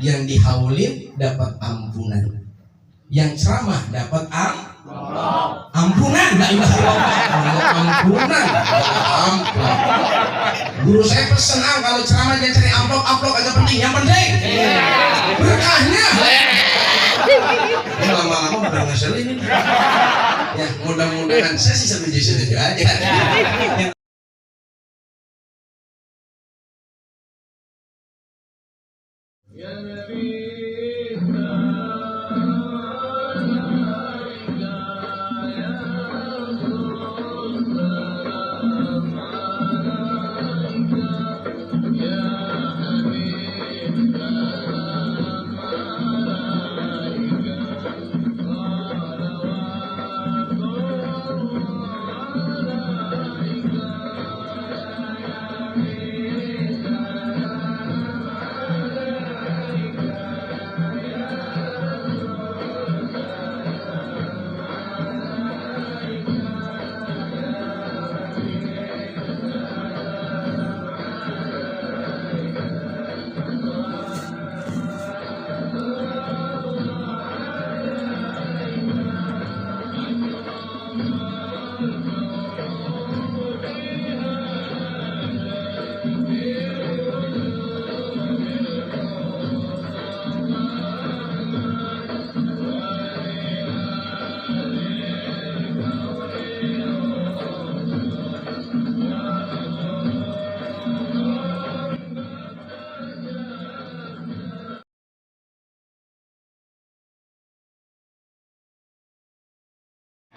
yang dihaulin dapat ampunan, yang ceramah dapat ampunan. La ilaha illallah, ampunan. Guru saya pesen kalau ceramah jangan cari amplop agak penting, yang penting berkahnya. Ini lama-lama udah ngeselin ini. Ya mudah-mudahan saya sih setuju aja.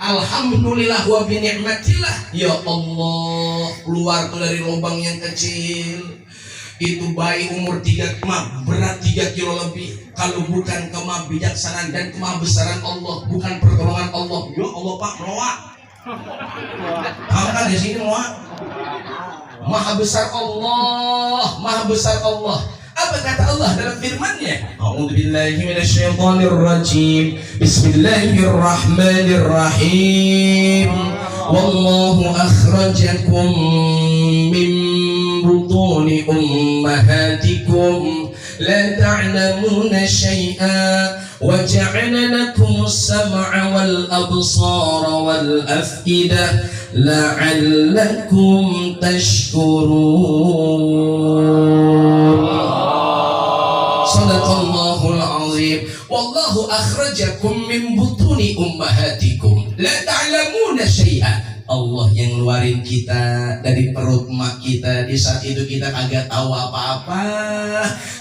Alhamdulillah wa bi ni'matillah. Ya Allah, keluar tuh dari lubang yang kecil. Itu bayi umur 3 berat 3 kilo lebih. Kalau bukan kemabijaksanaan dan kemabesaran Allah, bukan pertolongan Allah. Ya Allah Pak, Noah. Angkat di sini Noah. Maha besar Allah, maha besar Allah. Apa kata Allah dalam firman-Nya? A'udzubillahi minasyaitonirrajim. Bismillahirrahmanirrahim. Wallahu akhrajakum min butuni ummahatikum la ta'lamuna syai'an wa ja'ala lakumus sam'a wal absara wal af'idah la'allakum tashkurun. Sadaqallahul azim. Wallahu akhrajakum min butuni ummahatikum la ta'lamuna syai'an. Allah yang ngeluarin kita dari perut mak kita. Di saat itu kita kagak tahu apa-apa,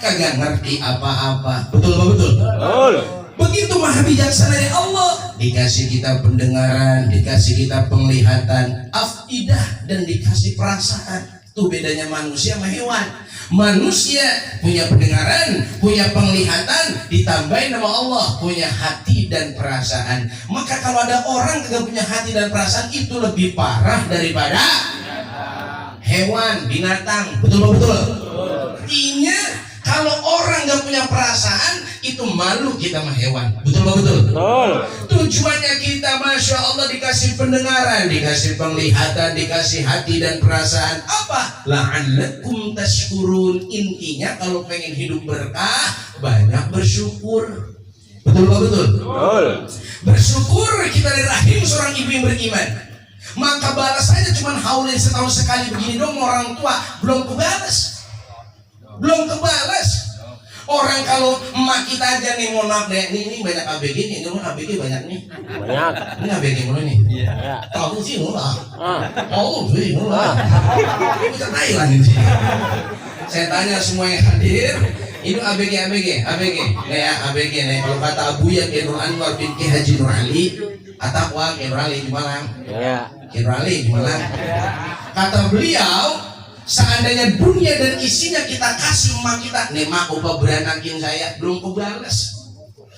kagak ngerti apa-apa. Betul apa betul? Betul. Begitu maha bijaksananya Allah. Dikasih kita pendengaran, dikasih kita penglihatan, afidah, dan dikasih perasaan. Itu bedanya manusia sama hewan. Manusia punya pendengaran, punya penglihatan, ditambahin nama Allah punya hati dan perasaan. Maka kalau ada orang yang punya hati dan perasaan, itu lebih parah daripada hewan, binatang. Betul betul. Artinya kalau orang nggak punya perasaan, itu malu kita sama hewan. Betul betul. Tujuannya kita, masya Allah, dikasih pendengaran, dikasih penglihatan, dikasih hati dan perasaan. Apa? La'allakum tashkurun. Intinya kalau pengen hidup berkah, banyak bersyukur. Betul betul. Bersyukur kita dari rahim seorang ibu yang beriman. Maka balasannya cuma haulin setahun sekali begini dong. Orang tua belum kebalas, belum kebalas. Orang kalau emak kita aja nih, mohon maaf deh, ini banyak ABG nih, ini ABG banyak nih. Banyak. Ini ABG mulu nih. Iya. Tahu sih mula. Oh sih mula. Bisa Thailand ini. Saya tanya semua yang hadir, itu ABG. Nih ya ABG nih. Kalau kata Abu ya Nur Anwar bin Ki Haji Nur Ali, Atakwa Ki Nur Ali di Malang. Iya. Ki Nur Ali di Malang. Kata beliau, seandainya dunia dan isinya kita kasih emak kita, nih mak upah beranakin saya, belum kubales.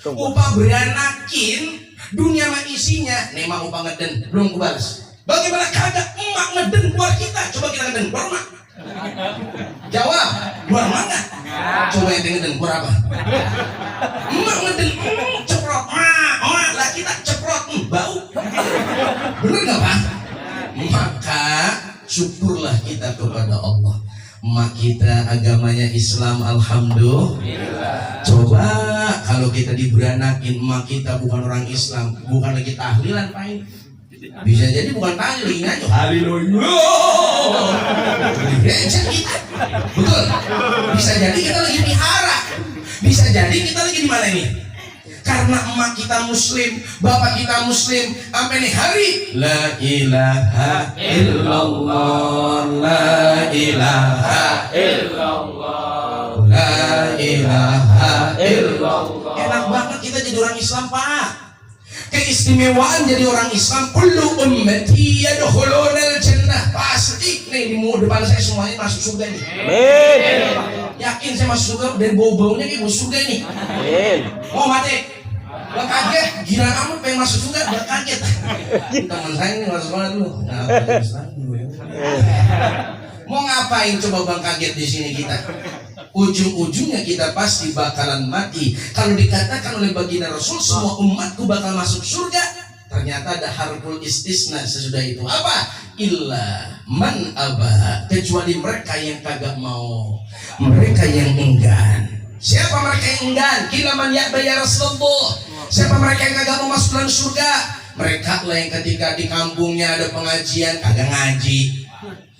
Upah beranakin dunia sama isinya, nih mak upah ngeden, belum kubales. Bagaimana kagak emak ngeden keluar kita? Coba kita ngeden keluar mak. Jawab, keluar mana? Coba yang ngeden keluar apa? Emak ngeden, ceprot, mak lah kita ceprot, bau. Bener nggak Pak? Maka syukurlah kita kepada Allah. Emak kita agamanya Islam, alhamdulillah. Coba Kalau kita diberanakin emak kita bukan orang Islam, bukan lagi tahlilan paling. Bisa jadi bukan tahlil, aja haleluya. Betul. Bisa jadi kita lagi dihara. Bisa jadi kita lagi di mana ini? Karena emak kita muslim, bapak kita muslim, sampai nih hari la ilaha illallah, la ilaha illallah, la ilaha illallah. Enak banget kita jadi orang Islam, Pak. Keistimewaan jadi orang Islam, kullu ummati yadkhulunal jannah. Pasti nih di depan saya semuanya masuk surga nih. Amin. Yakin saya masuk surga, dari bau-baunya kayak masuk surga nih. Amin. Mau mati? Gak kaget, gila kamu pengen masuk surga, gak kaget. Teman saya ini masuk surga dulu. Mau ngapain coba bang kaget di sini kita? Ujung-ujungnya kita pasti bakalan mati. Kalau dikatakan oleh baginda Rasul semua umatku bakal masuk surga, ternyata ada harful istisna sesudah itu. Apa? Illa man aba, kecuali mereka yang kagak mau, mereka yang enggan. Siapa mereka yang enggan? Kila man ya'ba ya Rasulullah. Siapa mereka yang kagak mau masuk dalam surga? Mereka lah yang ketika di kampungnya ada pengajian kagak ngaji.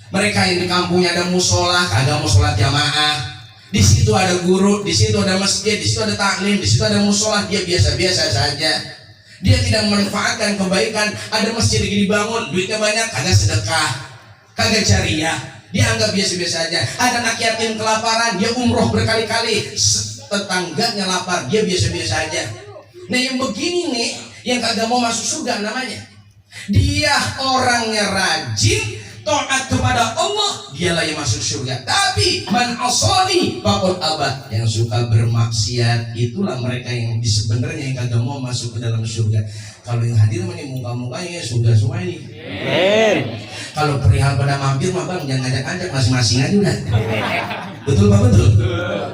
Mereka yang di kampungnya ada musola kagak mau sholat jamaah. Di situ ada guru, di situ ada masjid, di situ ada taklim, di situ ada musola, dia biasa-biasa saja. Dia tidak memanfaatkan kebaikan. Ada masjid lagi dibangun, duitnya banyak, kagak sedekah, kagak jariah. Dia anggap biasa-biasa saja. Ada anak yatim kelaparan, dia umroh berkali-kali, tetangganya lapar, dia biasa-biasa saja. Nah yang begini nih, yang kagak mau masuk surga namanya. Dia orangnya rajin, taat kepada Allah, dialah yang masuk surga. Tapi man asani faqad aba, yang suka bermaksiat itulah mereka yang sebenarnya yang kagak mau masuk ke dalam surga. Kalau yang hadir nih muka-mukanya surga semua ini. Amin. Kalau perihal pada mampir mah bang jangan ngajak-ngajak, masing-masing aja udah. Betul Pak, betul.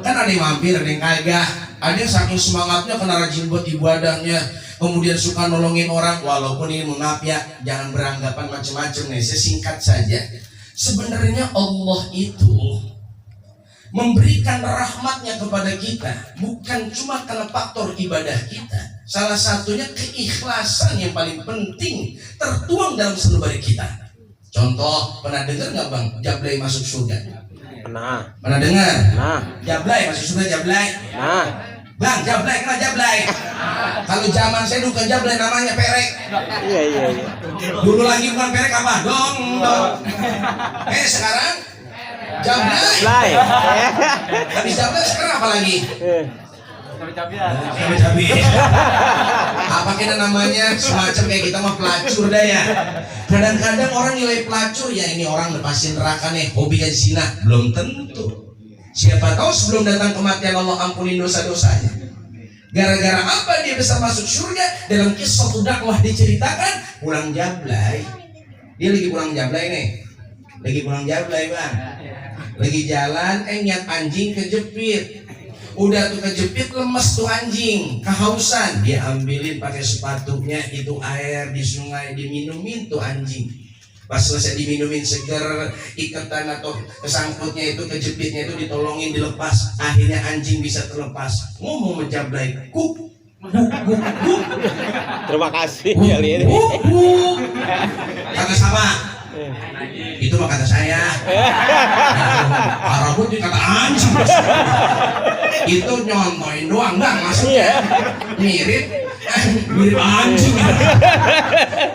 Kan ada yang mampir, ada yang kagak. Ada yang saking semangatnya kena rajin buat ibadahnya, kemudian suka nolongin orang. Walaupun ini maaf ya, jangan beranggapan macam-macam nih. Sesingkat saja, sebenarnya Allah itu memberikan rahmatnya kepada kita bukan cuma karena faktor ibadah kita. Salah satunya keikhlasan yang paling penting tertuang dalam sanubari kita. Contoh, pernah dengar nggak bang Jablay masuk surga? Pernah dengar? Jablay masuk surga, Jablay. Bang, Jablay, kena Jablay. Kalau zaman saya bukan Jablay, namanya perek. Iya. Dulu lagi bukan perek apa? Dong. Sekarang Jablay. Habis Jablay sekarang apa lagi? Cabai. Apa kita namanya semacam kayak kita mah pelacur dah ya. Kadang-kadang orang nilai pelacur ya ini orang lepasin neraka nih, hobi kaji zina. Belum tentu. Siapa tahu sebelum datang kematian Allah ampuni dosa-dosanya. Gara-gara apa dia bisa masuk surga? Dalam kisah dakwah diceritakan pulang Jablay. Dia lagi pulang Jablay nih. Lagi pulang Jablay bang. Lagi jalan niat anjing kejepit. Udah tuh kejepit lemes tuh anjing, kehausan. Dia ambilin pakai sepatunya itu air di sungai, diminumin tuh anjing. Pas selesai diminumin seger, ikatan atau kesangkutnya itu kejepitnya itu ditolongin dilepas. Akhirnya anjing bisa terlepas. Ngomong menjablay, kuk. Terima kasih ya Lin. Kata sama. Itu mah kata saya. Arabut itu kata anjing. Itu nyontoin doang enggak maksudnya. Mirip anjing.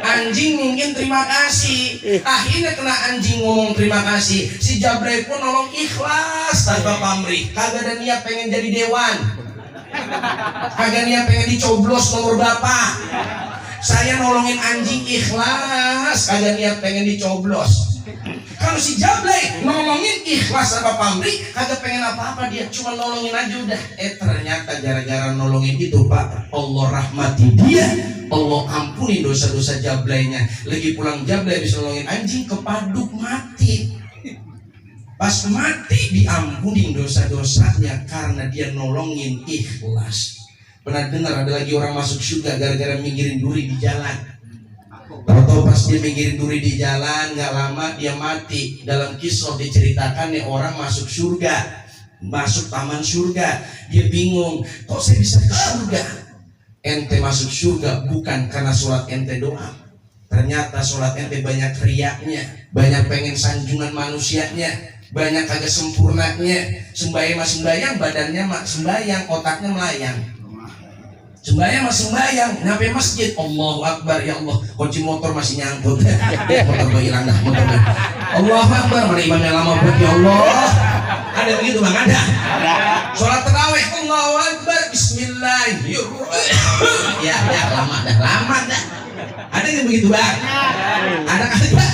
Anjing mungkin terima kasih. Akhirnya kena anjing ngomong terima kasih. Si Jablay pun nolong ikhlas tanpa pamrih. Kagak ada niat pengen jadi dewan. Kagak niat pengen dicoblos nomor bapak. Saya nolongin anjing ikhlas, kagak niat pengen dicoblos. Kalau si Jablay nolongin ikhlas tanpa pamrih, kagak pengen apa-apa, dia cuma nolongin aja udah. Ternyata gara-gara nolongin itu Pak, Allah rahmati dia, Allah ampuni dosa-dosa Jablaynya. Lagi pulang Jablay bisa nolongin anjing, kepaduk mati. Pas mati diampuni dosa-dosanya karena dia nolongin ikhlas. Pernah dengar ada lagi orang masuk surga gara-gara minggirin duri di jalan. Tahu-tahu pas dia minggirin duri di jalan, nggak lama dia mati. Dalam kisah diceritakan nih orang masuk surga. masuk taman surga. Dia bingung, kok saya bisa ke surga? Ente masuk surga bukan karena sholat ente doang. Ternyata sholat ente banyak riaknya, banyak pengen sanjungan manusianya, banyak kagak sempurnanya. Sembayang mah sembayang, badannya mah sembayang, otaknya melayang. Sembayang mah sembayang, nyampe masjid, Allahu Akbar, ya Allah, kunci motor masih nyangkut. Motor gue hilang dah, motor gue. Allahu Akbar, mana imamnya lama buat ya Allah. Ada begitu bang? Ada. Sholat tarawih, Allahu Akbar, Bismillahirrahmanirrahim. Ya, lama dah. Ada yang begitu bang? Ada kagak?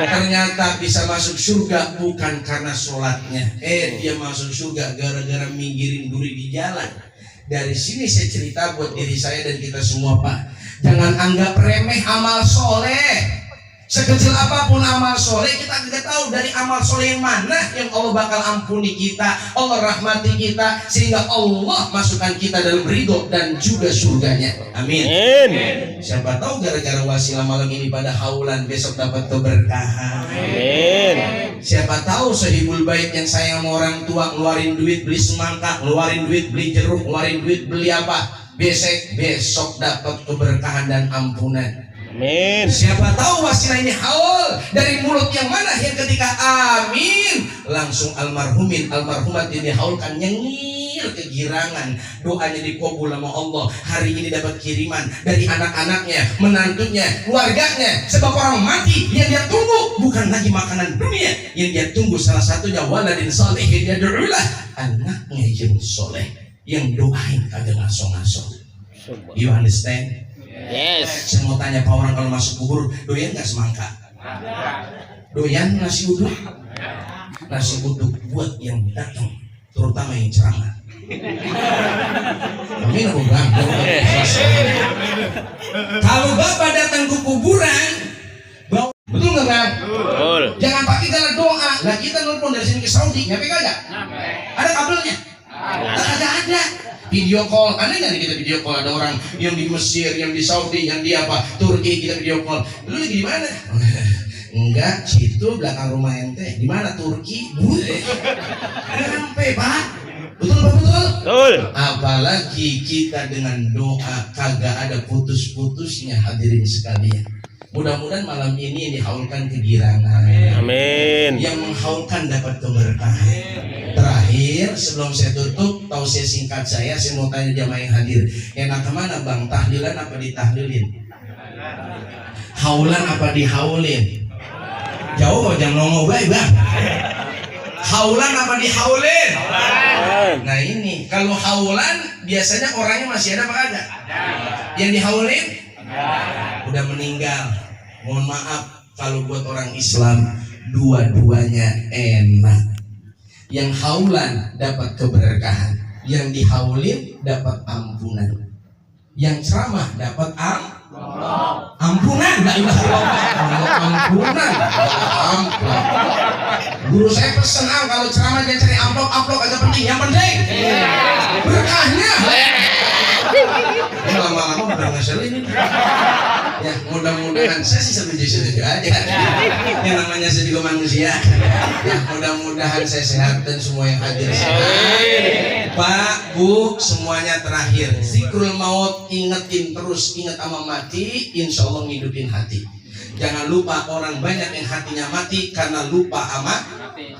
Ternyata bisa masuk surga bukan karena sholatnya. Dia masuk surga gara-gara minggirin duri di jalan. Dari sini saya cerita buat diri saya dan kita semua, Pak. Jangan anggap remeh amal soleh. Sekecil apapun amal soleh, kita tidak tahu dari amal soleh yang mana yang Allah bakal ampuni kita, Allah rahmati kita, sehingga Allah masukkan kita dalam ridho dan juga surganya. Amin. Siapa tahu gara-gara wasilah malam ini pada haulan, besok dapat keberkahan. Amin. Siapa tahu sahibul bait yang sayang sama orang tua, ngeluarin duit beli semangka, ngeluarin duit beli jeruk, ngeluarin duit beli apa, besok dapat keberkahan dan ampunan. Amin. Siapa tahu wasilah ini haul dari mulut yang mana yang ketika amin langsung almarhumat ini haulkan nyengir kegirangan, doanya dikabul sama Allah. Hari ini dapat kiriman dari anak-anaknya, menantunya, keluarganya. Sebab orang mati yang dia tunggu bukan lagi makanan dunia, yang dia tunggu salah satunya waladin saleh yang dia doalah, anaknya yang soleh yang doain kagak ngaso-ngaso. You understand? Yes. Saya mau tanya Pak, orang kalau masuk kubur doyan nggak semangka? Doyan nasi uduk? Nasi uduk buat yang datang, terutama yang ceramah. Amin aku bilang. Kalau Bapak datang ke kuburan, betul nggak Bang? Betul. Jangan pakai jalan doa. Lah kita nelfon dari sini ke Saudi, nyampe kagak? Ada kabelnya? Kagak ada. Video call, aneh nggak nih kita video call? Ada orang yang di Mesir, yang di Saudi, yang di apa, Turki, kita video call. Lu lagi di mana? Enggak, situ belakang rumah ente. Di mana? Turki? Sampai Pak. Betul? Betul. Apalagi kita dengan doa kagak ada putus-putusnya, hadirin sekalian. Mudah-mudahan malam ini yang dihaulkan kegirangan. Amin. Yang menghaulkan dapat keberkahan. Terakhir sebelum saya tutup, tausiah singkat saya mau tanya jamaah yang hadir, enak kemana Bang? Tahlilan apa ditahlilin? Haulan apa dihaulin? Jauh jangan ngomong baik Bang. Haulan apa dihaulin? Nah ini kalau haulan biasanya orangnya masih ada apa kagak? Yang dihaulin udah meninggal. Mohon maaf kalau buat orang Islam dua-duanya enak. Yang haulan dapat keberkahan, yang dihaulin dapat ampunan, yang ceramah dapat ampunan. Enggak ampunan. Guru saya pesen kalau ceramah jangan cari amplop agak penting, yang penting berkahnya. Ini lama-lama udah ngeselin. Ya mudah-mudahan saya sih setuju aja. Yang namanya saya juga manusia. Ya mudah-mudahan saya sehat dan semua yang hadir sehat. Pak, Bu, semuanya terakhir. Zikrul maut, ingetin terus, ingat sama mati, insya Allah ngidupin hati. Jangan lupa orang banyak yang hatinya mati karena lupa sama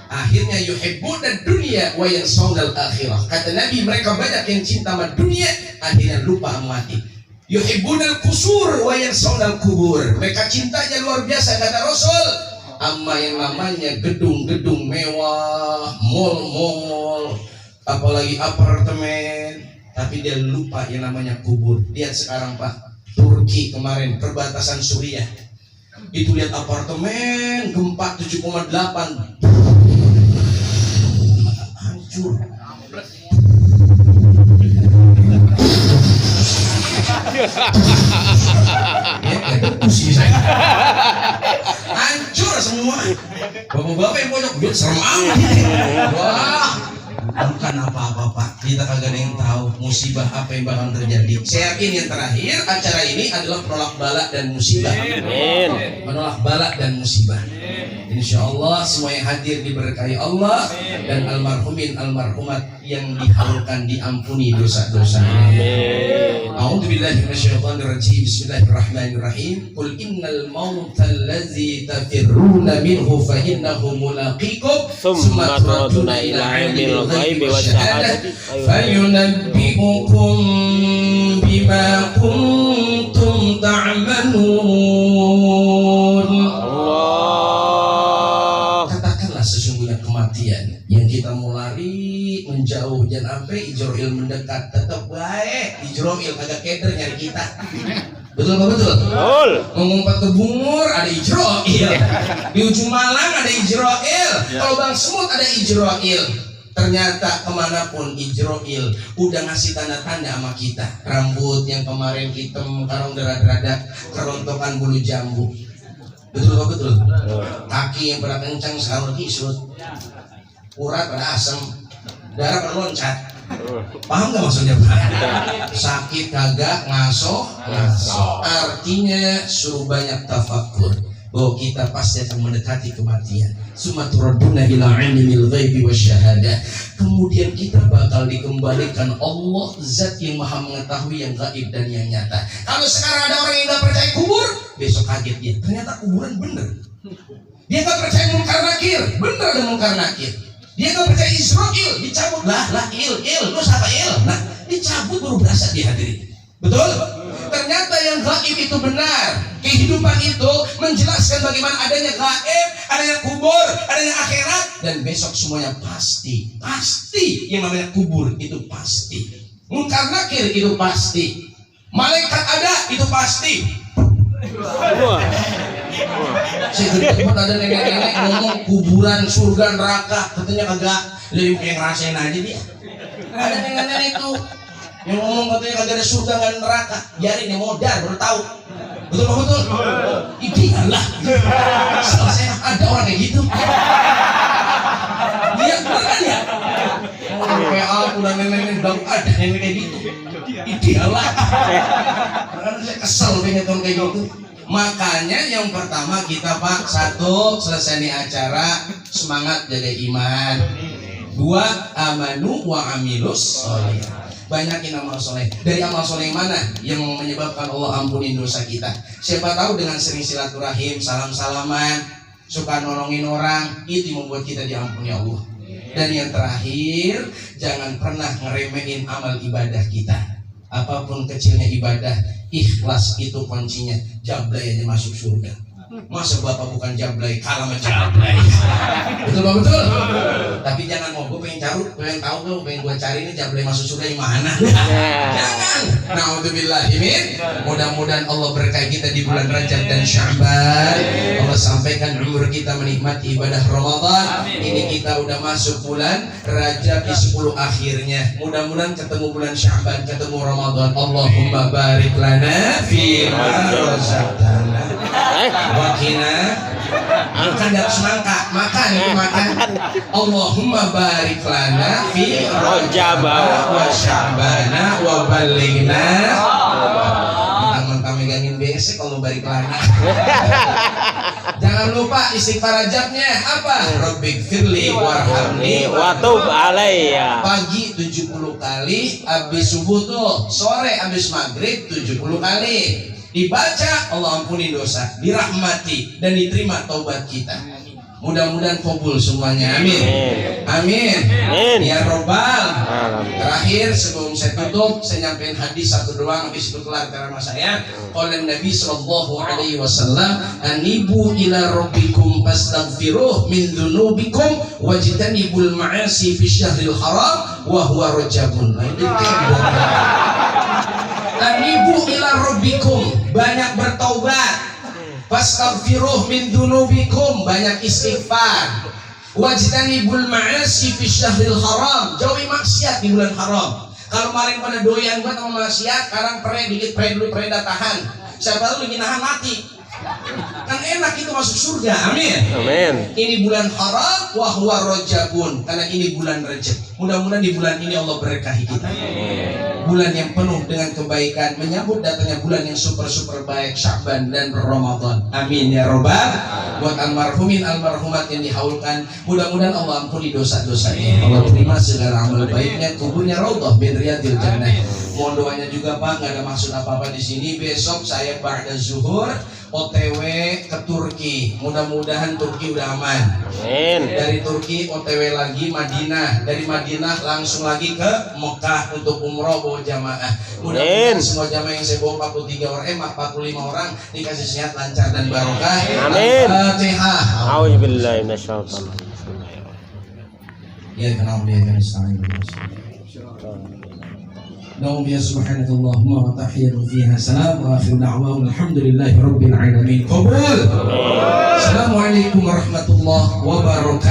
akhirnya yuhibbuna dunya wa yansawna al-akhirah. Kata Nabi, mereka banyak yang cinta sama dunia, akhirnya lupa sama mati. Yuhibbuna al-qusur wa yansawna al-qubur. Mereka cintanya luar biasa, kata Rasul, amma yang namanya gedung-gedung mewah, mall-mall, apalagi apartemen, tapi dia lupa yang namanya kubur. Lihat sekarang Pak, Turki kemarin perbatasan Suriah, itu lihat apartemen gempa 7,8 hancur. Hancur semua. Bapak-bapak yang pojok duit serem amat. Wah, bukan apa-apa Pak. Kita kagak ada yang tahu musibah apa yang bakal terjadi. Saya yakin yang terakhir acara ini adalah penolak bala dan musibah. Menolak bala dan musibah. Insya Allah semua yang hadir diberkahi Allah dan almarhumin almarhumat yang dihaulkan diampuni dosa-dosanya. A'udzubillahi minasyaitonirrajim. Bismillahirrahmanirrahim. Qul innal mautal ladzi tafirruna minhu fa innahu mulaqikum tsumma turaduna ila 'ilmil ghaibi wasyahadati fayunabbi'ukum bima kuntum ta'malun. Katakanlah sesungguhnya kematian yang kita mau lari menjauh, jangan sampai Ijroil mendekat, tetap baik Ijroil kagak keder nyari kita. Betul apa betul? Betul. Mengumpat ke Bungur ada Ijroil, di ujung Malang ada Ijroil, kalau Bang Semut ada Ijroil. Ternyata kemanapun Ijroil udah ngasih tanda-tanda sama kita. Rambut yang kemarin hitam karong derada, kerontokan bulu jambu. Betul apa betul? Kaki yang pada kencang sekarang kisut, urat pada asam, darah pada loncat. Paham gak maksudnya? Sakit kagak, ngaso. Artinya suruh banyak tafakur bahwa kita pasti akan mendekati kematian. Sumatraduna ila 'ilmil ghaibi wasyahadah. Kemudian kita bakal dikembalikan Allah, zat yang maha mengetahui yang gaib dan yang nyata. Kalau sekarang ada orang yang gak percaya kubur, besok kaget dia, ternyata kuburan bener. Dia gak percaya mungkar nakir, bener ada mungkar nakir. Dia gak percaya Israel, dicabut lah il, lu siapa il? Nah, dicabut baru berasa dihadiri. Betul? Ternyata yang gaib itu benar. Kehidupan itu menjelaskan bagaimana adanya gaib, adanya kubur, adanya akhirat, dan besok semuanya pasti. Pasti yang namanya kubur itu pasti. Mungkar nakir itu pasti. Malaikat ada itu pasti. Saya tempat ada nenek-nenek ngomong kuburan, surga, neraka, katanya kagak, lebih kayak ngerasain aja dia. Ada nenek-nenek itu yang ngomong katanya kagak ada surga, nggak ada neraka, biarin dia modal baru tahu. Betul apa betul? Ideal lah. Salah saya ada orang kayak gitu. Dia bener kan ya? Kayak aku dan nenek-nenek bilang ada nenek kayak gitu. Ideal lah. Karena saya kesel pengen tahun kayak gitu. Makanya yang pertama kita Pak, satu selesai nih acara semangat jaga iman. Dua amanu wa amilus sholih. Banyakin amal soleh. Dari amal soleh yang mana yang menyebabkan Allah ampuni dosa kita? Siapa tahu dengan sering silaturahim, salam-salaman, suka nolongin orang, itu membuat kita diampuni Allah. Dan yang terakhir, jangan pernah ngeremehin amal ibadah kita. Apapun kecilnya ibadah, ikhlas itu kuncinya. Jablay aja masuk surga. Masa bapak bukan jablay, kalah sama jablay. Betul pak betul? Tapi jangan mau, gue pengen pengen tahu gue pengen gue cari ini jablay masuk surga yang mana. Jangan. Na'udzubillahimin. Mudah-mudahan Allah berkahi kita di bulan Rajab dan Sya'ban. Allah sampaikan umur kita menikmati ibadah Ramadan. Ini kita udah masuk bulan Rajab di 10 akhirnya. Mudah-mudahan ketemu bulan Sya'ban, ketemu Ramadan. Allahumma barik lana fi razaqtana. Wakina makan dalam semangka, makan itu makan. Allahumma barik lana fi Rajab wa Sya'bana wa ballighna. Mentang-mentang megangin besek kalau balik lana. Jangan lupa istighfar Rajabnya apa? Rabbik firli warhamni wa tub alayya. Pagi 70 kali, habis subuh tuh, sore habis maghrib 70 kali. Dibaca Allah ampuni dosa, dirahmati dan diterima taubat kita. Mudah-mudahan kabul semuanya. Amin. Amin. Ya Robbal. Terakhir sebelum saya tutup, saya nyampein hadis satu doang, habis itu kelar ceramah saya. Qala Nabi sallallahu alaihi wasallam, anibu ila rabbikum fastaghfiruh min dzunubikum wajtanibul ma'asi fi syahril haram wa huwa rajabun. Nah, ini anibu ila rabbikum, banyak bertaubat. Fastaghfiruh min dzunubikum, banyak istighfar. Wajtanibul ma'asi fi syahril haram, jauhi maksiat di bulan haram. Kalau kemarin pada doyan banget sama maksiat, sekarang pere dikit, pere dulu, pere dah tahan. Siapa tahu lagi nahan mati. kan enak itu masuk surga. Amin. Amin. Ini bulan haram wa huwa Rajabun, karena ini bulan Rajab. Mudah-mudahan di bulan ini Allah berkahi kita. Bulan yang penuh dengan kebaikan, menyambut datangnya bulan yang super baik, Sya'ban dan Ramadan. Amin ya robbal. Buat almarhumin almarhumat yang dihaulkan, mudah-mudahan Allah ampuni dosa-dosanya. Allah terima segala amal baiknya, kuburnya raudhah min riyadil jannah. Mohon doanya juga Pak, nggak ada maksud apa-apa di sini. Besok saya ba'da zuhur OTW ke Turki. Mudah-mudahan Turki udah aman. Amin. Dari Turki OTW lagi Madinah. Dari Madinah langsung lagi ke Mekah untuk umroh bawa jamaah. Mudah-mudahan semua jamaah yang saya bawa 43 orang, 45 orang dikasih sehat, lancar dan barokah. Amin. Al-Fatihah. A'udzubillahi minasyaitonir rajim. Ya kenal dia kan istana. Allahumma ya subhanakallahumma wa tahiyyatu fiha salam wa akhiru da'wahu alhamdulillahi rabbil alamin. Qabul. Assalamualaikum warahmatullahi wabarakatuh.